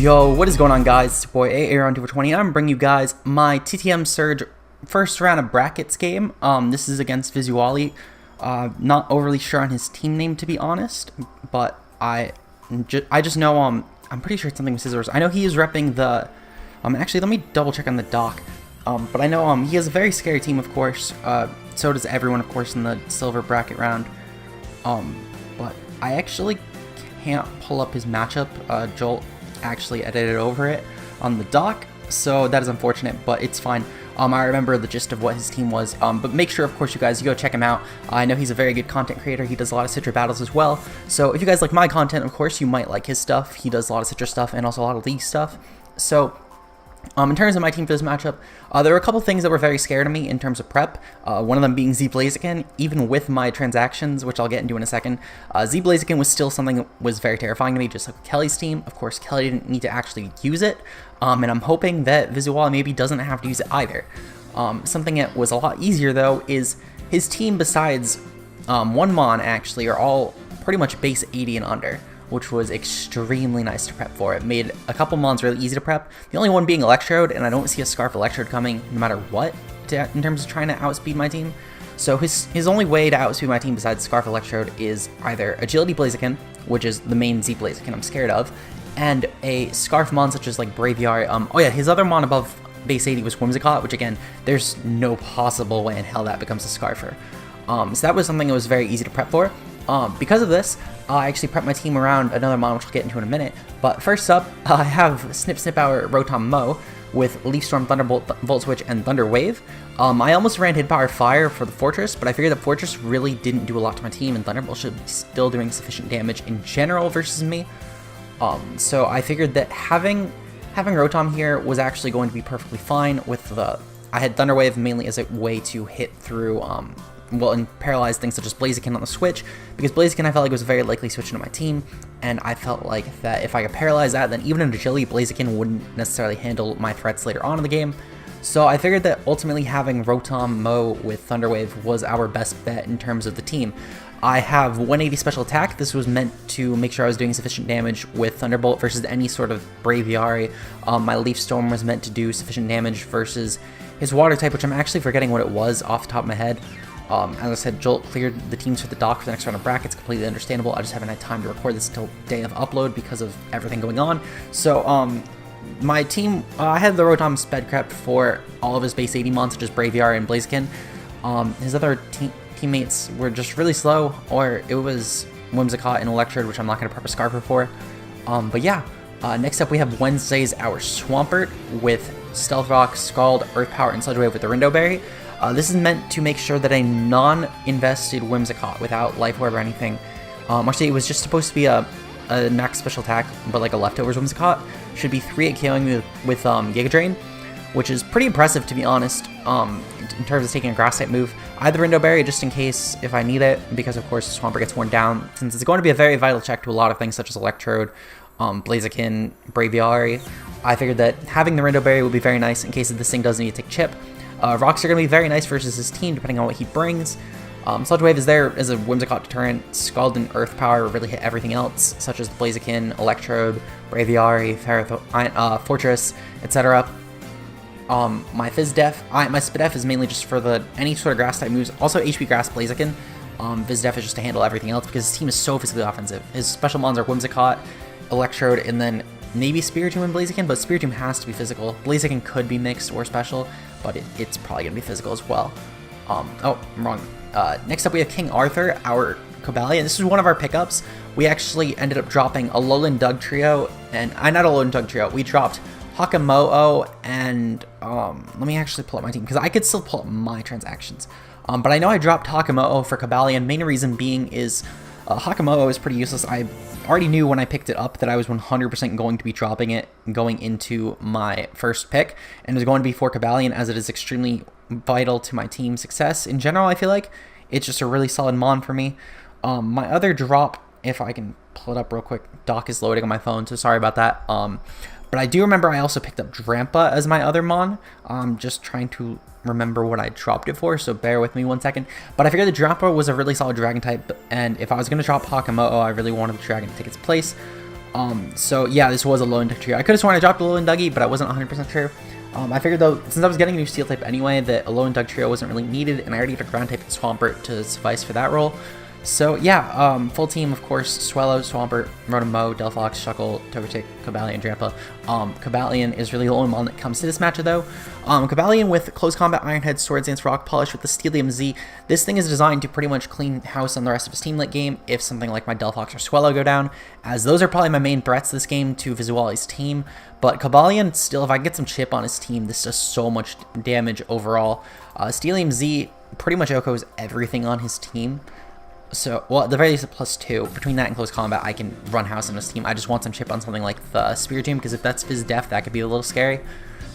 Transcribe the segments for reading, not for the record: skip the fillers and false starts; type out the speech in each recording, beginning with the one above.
Yo, what is going on, guys? It's your boy AA on 220. I'm bringing you guys my TTM Surge first round of brackets game. This is against Vizually. Not overly sure on his team name, to be honest, but I just know I'm pretty sure it's something with Scizors. I know he is repping the actually let me double check on the doc. But I know he has a very scary team, of course. So does everyone, of course, in the silver bracket round. But I actually can't pull up his matchup. Jolt actually edited over it on the doc, so that is unfortunate, but it's fine. I remember the gist of what his team was, but make sure, of course, you guys go check him out. I know he's a very good content creator. He does a lot of Citra battles as well, so if you guys like my content, of course, you might like his stuff. He does a lot of Citra stuff and also a lot of League stuff. So in terms of my team for this matchup, there were a couple things that were very scary to me in terms of prep. One of them being Z Blaziken, even with my transactions, which I'll get into in a second. Z Blaziken was still something that was very terrifying to me, just like Kelly's team. Of course, Kelly didn't need to actually use it, and I'm hoping that Vizually maybe doesn't have to use it either. Something that was a lot easier, though, is his team, besides one Mon, actually, are all pretty much base 80 and under, which was extremely nice to prep for. It made a couple Mons really easy to prep, the only one being Electrode, and I don't see a Scarf Electrode coming no matter what in terms of trying to outspeed my team. So his only way to outspeed my team besides Scarf Electrode is either Agility Blaziken, which is the main Z Blaziken I'm scared of, and a Scarf Mon such as like Braviary. Oh yeah, his other Mon above base 80 was Whimsicott, which again, there's no possible way in hell that becomes a Scarfer. So that was something that was very easy to prep for. Because of this, I actually prepped my team around another Mon, which we'll get into in a minute. But first up, I have Snip Snip Hour Rotom-Mow with Leaf Storm, Thunderbolt, Volt Switch, and Thunder Wave. I almost ran Hit Power Fire for the Fortress, but I figured that Fortress really didn't do a lot to my team, and Thunderbolt should be still doing sufficient damage in general versus me. So I figured that having Rotom here was actually going to be perfectly fine with the... I had Thunder Wave mainly as a way to hit through... and paralyze things such as Blaziken on the switch, because Blaziken I felt like was a very likely switch into my team, and I felt like that if I could paralyze that, then even in Agility, Blaziken wouldn't necessarily handle my threats later on in the game. So I figured that ultimately having Rotom-Mow with Thunder Wave was our best bet in terms of the team. I have 180 special attack. This was meant to make sure I was doing sufficient damage with Thunderbolt versus any sort of Braviary. My Leaf Storm was meant to do sufficient damage versus his Water type, which I'm actually forgetting what it was off the top of my head. As I said, Jolt cleared the teams for the dock for the next round of brackets, completely understandable. I just haven't had time to record this until day of upload because of everything going on. So, my team, I had the Rotom sped crept for all of his base 80 mons, such as Braviary and Blaziken. His other teammates were just really slow, or it was Whimsicott and Electrode, which I'm not going to prep a Scarfer for. But yeah, next up we have Wednesday's our Swampert with Stealth Rock, Scald, Earth Power, and Sludge Wave with the Rindo Berry. This is meant to make sure that a non-invested Whimsicott without Life Orb or anything, actually it was just supposed to be a max special attack, but like a leftovers Whimsicott, should be 3-8 KOing me with Giga Drain, which is pretty impressive to be honest, in terms of taking a grass type move. I have the Rindo Berry just in case if I need it, because of course Swampert gets worn down, since it's going to be a very vital check to a lot of things such as Electrode, Blaziken, Braviary. I figured that having the Rindo Berry would be very nice in case this thing does need to take chip. Rocks are going to be very nice versus his team, depending on what he brings. Sludge Wave is there as a Whimsicott deterrent. Scald and Earth Power really hit everything else, such as Blaziken, Electrode, Braviary, Fortress, etc. My Fizz Def, my Spidef is mainly just for any sort of Grass type moves. Also HP Grass Blaziken. Fizz Def is just to handle everything else because his team is so physically offensive. His special mons are Whimsicott, Electrode, and then maybe Spiritomb and Blaziken, but Spiritomb has to be physical. Blaziken could be mixed or special, but it's probably going to be physical as well. Oh, I'm wrong. Next up we have King Arthur, our Cobalion. This is one of our pickups. We actually ended up dropping a Alolan Dugtrio, and not Alolan Dugtrio, we dropped Rotom-Mow, and let me actually pull up my team, because I could still pull up my transactions. But I know I dropped Rotom-Mow for Cobalion. Main reason being is Rotom-Mow is pretty useless. I already knew when I picked it up that I was 100% going to be dropping it going into my first pick, and it was going to be for Cobalion, as it is extremely vital to my team's success. In general, I feel like it's just a really solid mon for me. My other drop, if I can pull it up real quick, doc is loading on my phone, so sorry about that. But I do remember I also picked up Drampa as my other mon. Just trying to remember what I dropped it for, so bear with me one second. But I figured the Drampa was a really solid dragon type, and if I was going to drop Rotom-Mow, I really wanted the dragon to take its place. So yeah, this was a low Duck trio. I could have sworn I dropped a low Dougie, but I wasn't 100% sure. I figured though, since I was getting a new Steel type anyway, that a low Doug trio wasn't really needed, and I already had a ground type and Swampert to suffice for that role. So yeah, full team, of course: Swellow, Swampert, Rotom-Mow, Delphox, Shuckle, Togetic, Cobalion, Drampa. Cobalion is really the only one that comes to this matchup though. Cobalion with Close Combat, Iron Head, Swords Dance, Rock Polish with the Steelium Z. This thing is designed to pretty much clean house on the rest of his team late game if something like my Delphox or Swellow go down, as those are probably my main threats this game to Vizually's team. But Cobalion, still, if I can get some chip on his team, this does so much damage overall. Steelium Z pretty much OHKOs everything on his team. So, well, at the very least, a +2. Between that and Close Combat, I can run house on his team. I just want some chip on something like the Spiritomb, because if that's Fizz Def, that could be a little scary.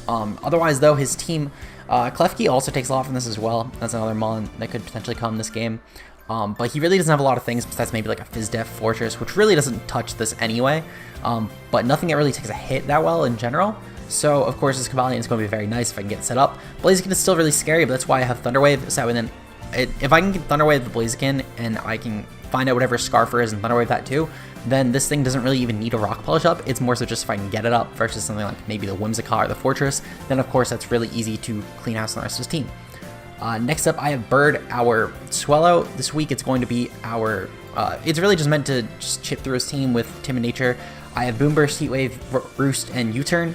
Otherwise, though, his team, Klefki also takes a lot from this as well. That's another Mon that could potentially come this game. But he really doesn't have a lot of things besides maybe like a Fizz Def Fortress, which really doesn't touch this anyway. But nothing that really takes a hit that well in general. So, of course, this Cobalion is going to be very nice if I can get it set up. Blaziken is still really scary, but that's why I have Thunder Wave, so then if I can get Thunder Wave the Blaziken and I can find out whatever Scarfer is and Thunder Wave that too, then this thing doesn't really even need a Rock Polish up. It's more so just if I can get it up versus something like maybe the Whimsicott or the Fortress, then of course that's really easy to clean house on the rest of his team. Next up, I have Bird, our Swellow. This week it's going to be our, it's really just meant to just chip through his team with Timid Nature. I have Boomburst, Heat Wave, Roost, and U-Turn.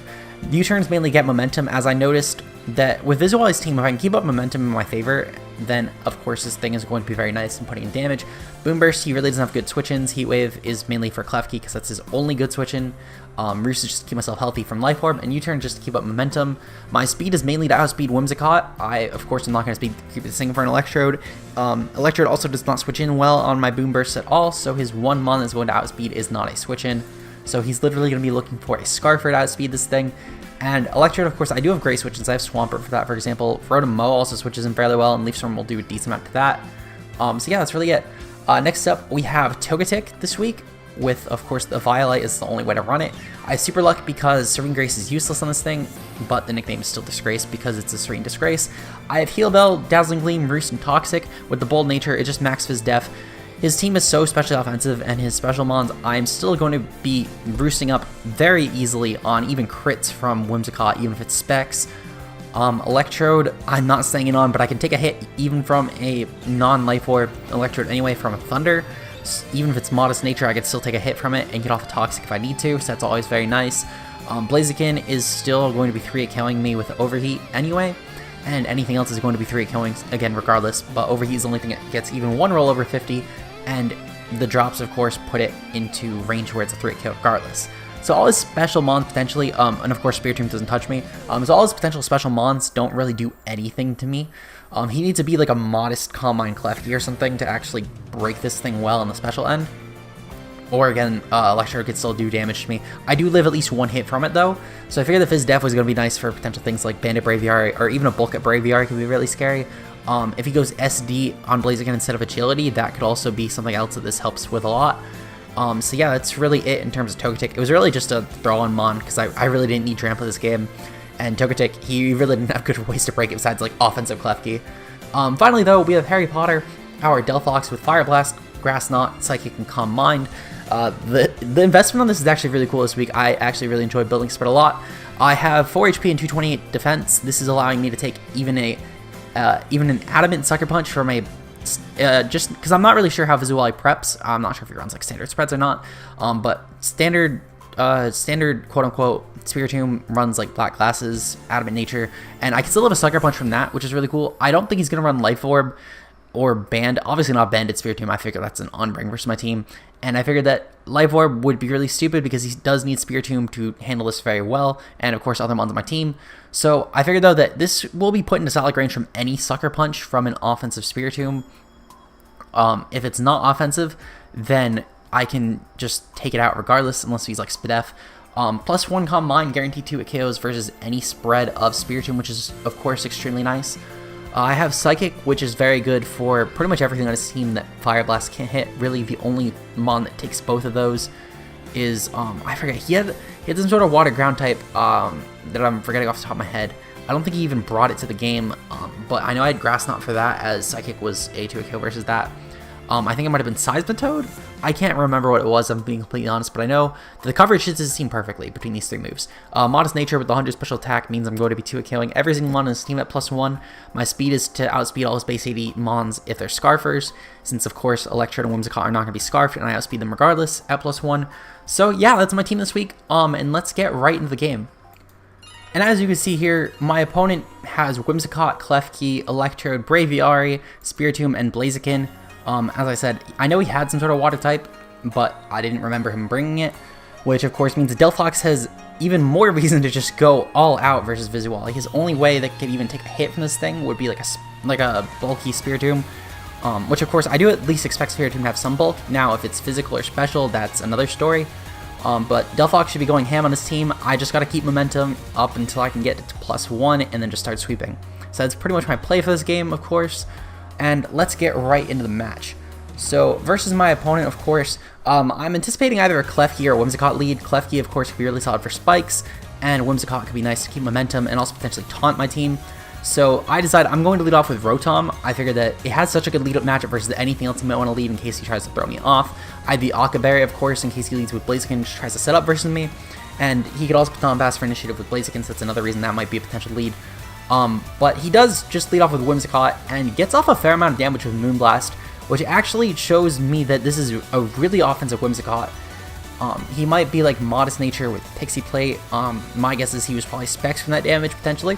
U-Turns mainly get momentum, as I noticed that with Vizually's team, if I can keep up momentum in my favor, then of course this thing is going to be very nice in putting in damage. Boomburst, he really doesn't have good switch-ins. Heat Wave is mainly for Klefki because that's his only good switch-in. Roost is just to keep myself healthy from Life Orb, and U-Turn just to keep up momentum. My speed is mainly to outspeed Whimsicott. I, of course, am not going to keep this thing for an Electrode. Electrode also does not switch in well on my Boomburst at all, so his one Mon that's going to outspeed is not a switch-in. So he's literally going to be looking for a Scarfer to outspeed this thing. And Electrode, of course, I do have great switches. I have Swampert for that, for example. Rotom-Mow also switches in fairly well, and Leaf Storm will do a decent amount to that. So yeah, that's really it. Next up, we have Togetic this week, with, of course, the Violite is the only way to run it. I have Super Luck because Serene Grace is useless on this thing, but the nickname is still Disgrace because it's a Serene Disgrace. I have Heal Bell, Dazzling Gleam, Roost, and Toxic. With the Bold Nature, it just max Fizz Def. His team is so specially offensive, and his special mons, I'm still going to be roosting up very easily on even crits from Whimsicott, even if it's Specs. Electrode, I'm not staying in on, but I can take a hit even from a non-Life Orb Electrode anyway from a Thunder. Even if it's Modest Nature, I could still take a hit from it and get off a Toxic if I need to, so that's always very nice. Blaziken is still going to be 3-KOing me with Overheat anyway, and anything else is going to be 3-KOing again regardless, but Overheat is the only thing that gets even one roll over 50, and the drops, of course, put it into range where it's a 3-KO regardless. So all his special mons potentially, and of course Spiritomb doesn't touch me, so all his potential special mons don't really do anything to me. He needs to be like a modest Calm Mind Klefki or something to actually break this thing well on the special end. Or again, Electrode could still do damage to me. I do live at least one hit from it though, so I figured the Fizz Def was going to be nice for potential things like Bandit Braviary, or even a Bulk at Braviary could be really scary. If he goes SD on Blaziken instead of Agility, that could also be something else that this helps with a lot. So yeah, that's really it in terms of Togetic. It was really just a throw-on Mon, because I really didn't need Drampa this game. And Togetic, he really didn't have good ways to break it besides like offensive Klefki. Finally though, we have Harry Potter, our Delphox with Fire Blast, Grass Knot, Psychic, and Calm Mind. The investment on this is actually really cool this week. I actually really enjoyed building Spread a lot. I have 4 HP and 228 defense. This is allowing me to take even an Adamant Sucker Punch from a just because I'm not really sure how Vizually preps. I'm not sure if he runs like standard spreads or not. But standard quote unquote Spiritomb runs like Black Glasses, Adamant Nature, and I can still have a Sucker Punch from that, which is really cool. I don't think he's gonna run Life Orb or Band. Obviously not Banded Spiritomb. I figure that's an on-bring versus my team, and I figured that Life Orb would be really stupid because he does need Spiritomb to handle this very well, and of course other mons on my team. So I figured though that this will be put into solid range from any Sucker Punch from an offensive Spiritomb. If it's not offensive, then I can just take it out regardless, unless he's like Spidef. +1 Calm Mind, guaranteed 2 KOs versus any spread of Spiritomb, which is of course extremely nice. I have Psychic, which is very good for pretty much everything on his team that Fire Blast can't hit. Really, the only mon that takes both of those is, I forget, he had some sort of water ground type that I'm forgetting off the top of my head. I don't think he even brought it to the game, but I know I had Grass Knot for that, as Psychic was a 2 KO versus that. I think it might have been Seismitoad. I can't remember what it was, I'm being completely honest, but I know that the coverage fits his team perfectly between these 3 moves. Modest Nature with the 100 special attack means I'm going to be 2 killing every single one in his team at +1. My speed is to outspeed all his base 80 Mons if they're Scarfers, since of course Electrode and Whimsicott are not going to be Scarfed, and I outspeed them regardless at +1. So yeah, that's my team this week, and let's get right into the game. And as you can see here, my opponent has Whimsicott, Klefki, Electrode, Braviary, Spiritomb, and Blaziken. As I said, I know he had some sort of water type, but I didn't remember him bringing it, which of course means Delphox has even more reason to just go all out versus Vizually. His only way that could even take a hit from this thing would be like a bulky Spiritomb, which of course I do at least expect Spiritomb to have some bulk. Now if it's physical or special, that's another story. But Delphox should be going ham on his team. I just got to keep momentum up until I can get to +1 and then just start sweeping. So that's pretty much my play for this game, of course. And let's get right into the match. So versus my opponent, of course, I'm anticipating either a Klefki or a Whimsicott lead. Klefki, of course, could be really solid for spikes, and Whimsicott could be nice to keep momentum and also potentially taunt my team. So I decided I'm going to lead off with Rotom. I figured that it has such a good lead-up matchup versus anything else I might want to lead in case he tries to throw me off. I have the Akaberry, of course, in case he leads with Blaziken and just tries to set up versus me. And he could also put on Bass for initiative with Blaziken, so that's another reason that might be a potential lead. But he does just lead off with Whimsicott and gets off a fair amount of damage with Moonblast, which actually shows me that this is a really offensive Whimsicott. He might be like Modest Nature with Pixie Plate. My guess is he was probably Specs from that damage, potentially.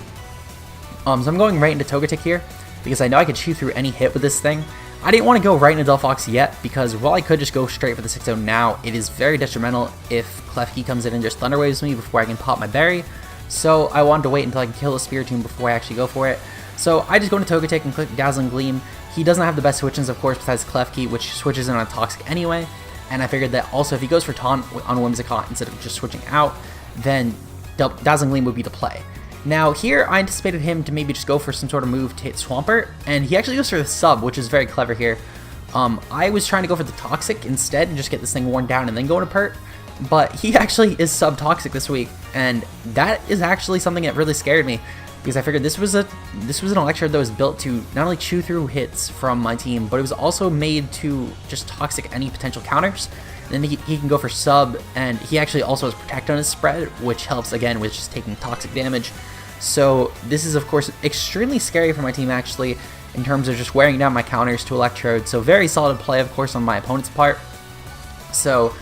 So I'm going right into Togetic here, because I know I could chew through any hit with this thing. I didn't want to go right into Delphox yet, because while I could just go straight for the 6-0 now, it is very detrimental if Klefki comes in and just Thunder Waves me before I can pop my berry. So I wanted to wait until I can kill the Spiritomb before I actually go for it. So I just go into Togetic and click Dazzling Gleam. He doesn't have the best switch-ins, of course, besides Klefki, which switches in on Toxic anyway. And I figured that also if he goes for Taunt on Whimsicott instead of just switching out, then Dazzling Gleam would be the play. Now here, I anticipated him to maybe just go for some sort of move to hit Swampert, and he actually goes for the Sub, which is very clever here. I was trying to go for the Toxic instead and just get this thing worn down and then go into Pert, but he actually is Sub-Toxic this week, and that is actually something that really scared me, because I figured this was an Electrode that was built to not only chew through hits from my team, but it was also made to just Toxic any potential counters. And then he can go for Sub, and he actually also has Protect on his spread, which helps again with just taking Toxic damage. So this is of course extremely scary for my team actually, in terms of just wearing down my counters to Electrode. So very solid play of course on my opponent's part. So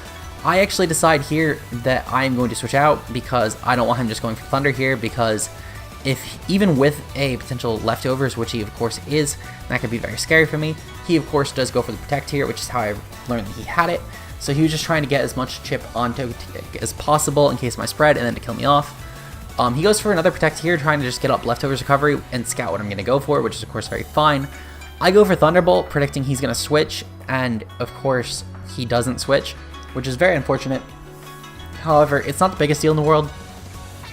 I actually decide here that I am going to switch out, because I don't want him just going for Thunder here, because even with a potential leftovers, which he of course is, that could be very scary for me. He of course does go for the Protect here, which is how I learned that he had it. So he was just trying to get as much chip on Togetic as possible in case of my spread, and then to kill me off. He goes for another Protect here, trying to just get up Leftovers recovery and scout what I'm going to go for, which is of course very fine. I go for Thunderbolt, predicting he's going to switch, and of course he doesn't switch, which is very unfortunate. However, it's not the biggest deal in the world.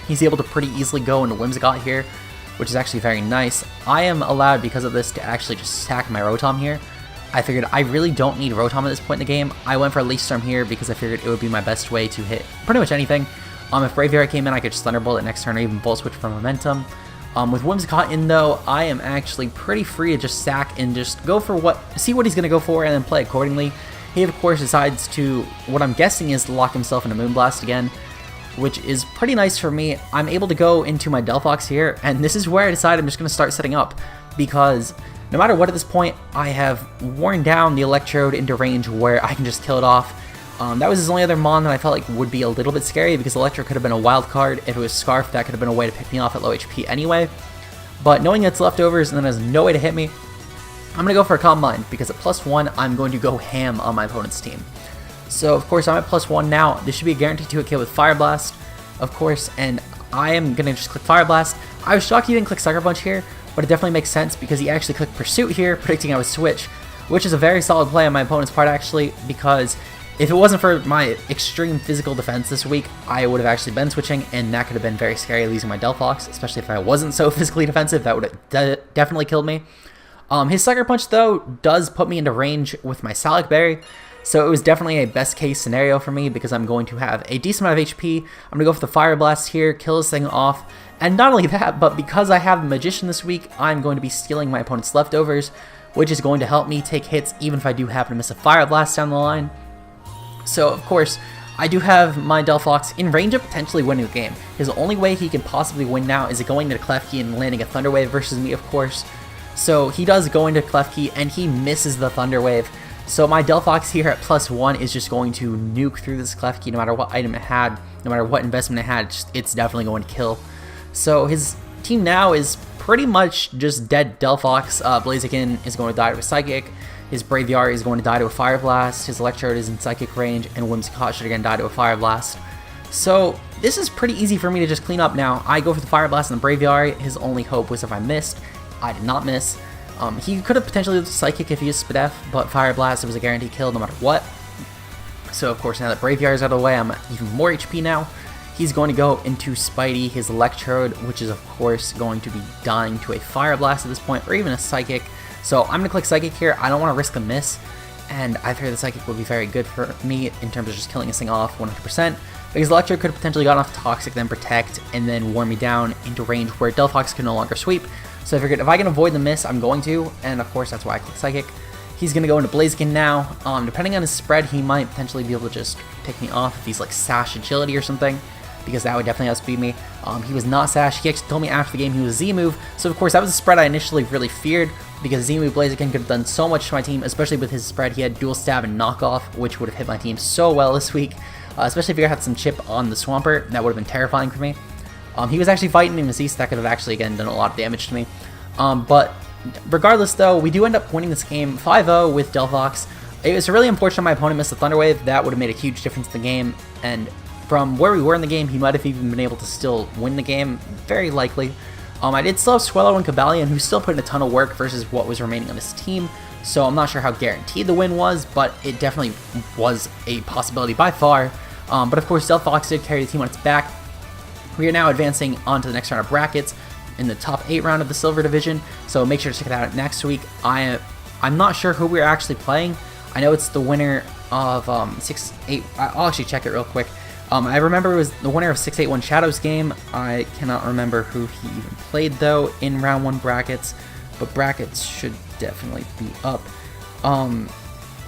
He's able to pretty easily go into Whimsicott here, which is actually very nice. I am allowed, because of this, to actually just sack my Rotom here. I figured I really don't need Rotom at this point in the game. I went for a Leaf Storm here because I figured it would be my best way to hit pretty much anything. If Braviary came in, I could just Thunderbolt it next turn or even Volt Switch for momentum. With Whimsicott in though, I am actually pretty free to just sack and just go for see what he's going to go for and then play accordingly. He of course decides to, what I'm guessing is, lock himself into Moonblast again, which is pretty nice for me. I'm able to go into my Delphox here, and this is where I decide I'm just going to start setting up, because no matter what at this point, I have worn down the Electrode into range where I can just kill it off. That was his only other Mon that I felt like would be a little bit scary, because Electrode could have been a wild card. If it was Scarf, that could have been a way to pick me off at low HP anyway. But knowing it's leftovers and then has no way to hit me, I'm going to go for a Calm Mind, because at +1, I'm going to go ham on my opponent's team. So of course I'm at +1 now. This should be a guaranteed 2-hit kill with Fire Blast, of course, and I am going to just click Fire Blast. I was shocked he didn't click Sucker Punch here, but it definitely makes sense because he actually clicked Pursuit here, predicting I would switch, which is a very solid play on my opponent's part actually, because if it wasn't for my extreme physical defense this week, I would have actually been switching, and that could have been very scary losing my Delphox, especially if I wasn't so physically defensive. That would have definitely killed me. His Sucker Punch though does put me into range with my Salac Berry, so it was definitely a best case scenario for me because I'm going to have a decent amount of HP. I'm going to go for the Fire Blast here, kill this thing off, and not only that, but because I have the Magician this week, I'm going to be stealing my opponent's leftovers, which is going to help me take hits even if I do happen to miss a Fire Blast down the line. So, of course, I do have my Delphox in range of potentially winning the game. His only way he can possibly win now is going into Klefki and landing a Thunder Wave versus me, of course. So he does go into Klefki and he misses the Thunder Wave. So my Delphox here at +1 is just going to nuke through this Klefki no matter what item it had, no matter what investment it had, it's definitely going to kill. So his team now is pretty much just dead Delphox. Blaziken is going to die to a Psychic. His Braviary is going to die to a Fire Blast. His Electrode is in Psychic range, and Whimsicott should again die to a Fire Blast. So this is pretty easy for me to just clean up now. I go for the Fire Blast and the Braviary. His only hope was if I missed. I did not miss. He could have potentially used Psychic if he used Spadef, but Fire Blast, it was a guaranteed kill no matter what. So of course, now that Braviary is out of the way, I'm even more HP now. He's going to go into Spidey, his Electrode, which is of course going to be dying to a Fire Blast at this point, or even a Psychic. So I'm going to click Psychic here. I don't want to risk a miss, and I figure the Psychic would be very good for me in terms of just killing this thing off 100%, because Electrode could have potentially gotten off Toxic, then Protect, and then warm me down into range where Delphox can no longer sweep. So I figured if I can avoid the miss, I'm going to, and of course that's why I click Psychic. He's going to go into Blaziken now. Depending on his spread, he might potentially be able to just pick me off if he's like Sash Agility or something, because that would definitely outspeed me. He was not Sash. He actually told me after the game he was Z-Move, so of course that was a spread I initially really feared, because Z-Move Blaziken could have done so much to my team, especially with his spread. He had Dual Stab and Knockoff, which would have hit my team so well this week, especially if you had some chip on the Swampert. That would have been terrifying for me. He was actually fighting in Miss East. That could have actually, again, done a lot of damage to me. But regardless, though, we do end up winning this game 5-0 with Delphox. It was really unfortunate my opponent missed the Thunder Wave. That would have made a huge difference in the game. And from where we were in the game, he might have even been able to still win the game. Very likely. I did still have Swellow and Cobalion, who still put in a ton of work versus what was remaining on his team. So I'm not sure how guaranteed the win was, but it definitely was a possibility by far. But of course, Delphox did carry the team on its back. We are now advancing on to the next round of brackets in the top 8 round of the Silver Division, so make sure to check that out next week. I'm not sure who we're actually playing. I know it's the winner of 6-8. I'll actually check it real quick. I remember it was the winner of 6-8-1 Shadows game. I cannot remember who he even played though in round 1 brackets, but brackets should definitely be up.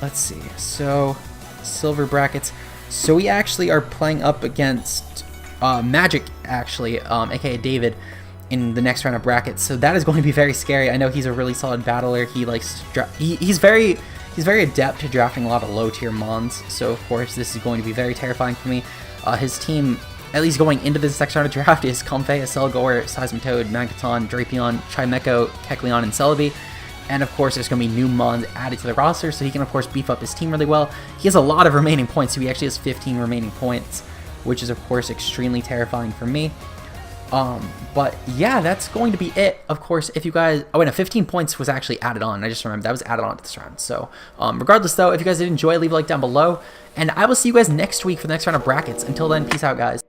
Let's see. So Silver brackets. So we actually are playing up against Magic, actually, aka David, in the next round of brackets. So that is going to be very scary. I know he's a really solid battler. He likes to he's very adept to drafting a lot of low tier mons. So of course this is going to be very terrifying for me. His team, at least going into this next round of draft, is Comfey, Acelgor, Seismitoad, Magneton, Drapion, Chimecho, Kecleon, and Celebi. And of course there's going to be new mons added to the roster, so he can of course beef up his team really well. He has a lot of remaining points, so he actually has 15 remaining points, which is of course extremely terrifying for me. But yeah, that's going to be it. Of course, if you guys, oh wait, no, 15 points was actually added on. I just remembered that was added on to this round. So regardless though, if you guys did enjoy, leave a like down below, and I will see you guys next week for the next round of brackets. Until then, peace out, guys.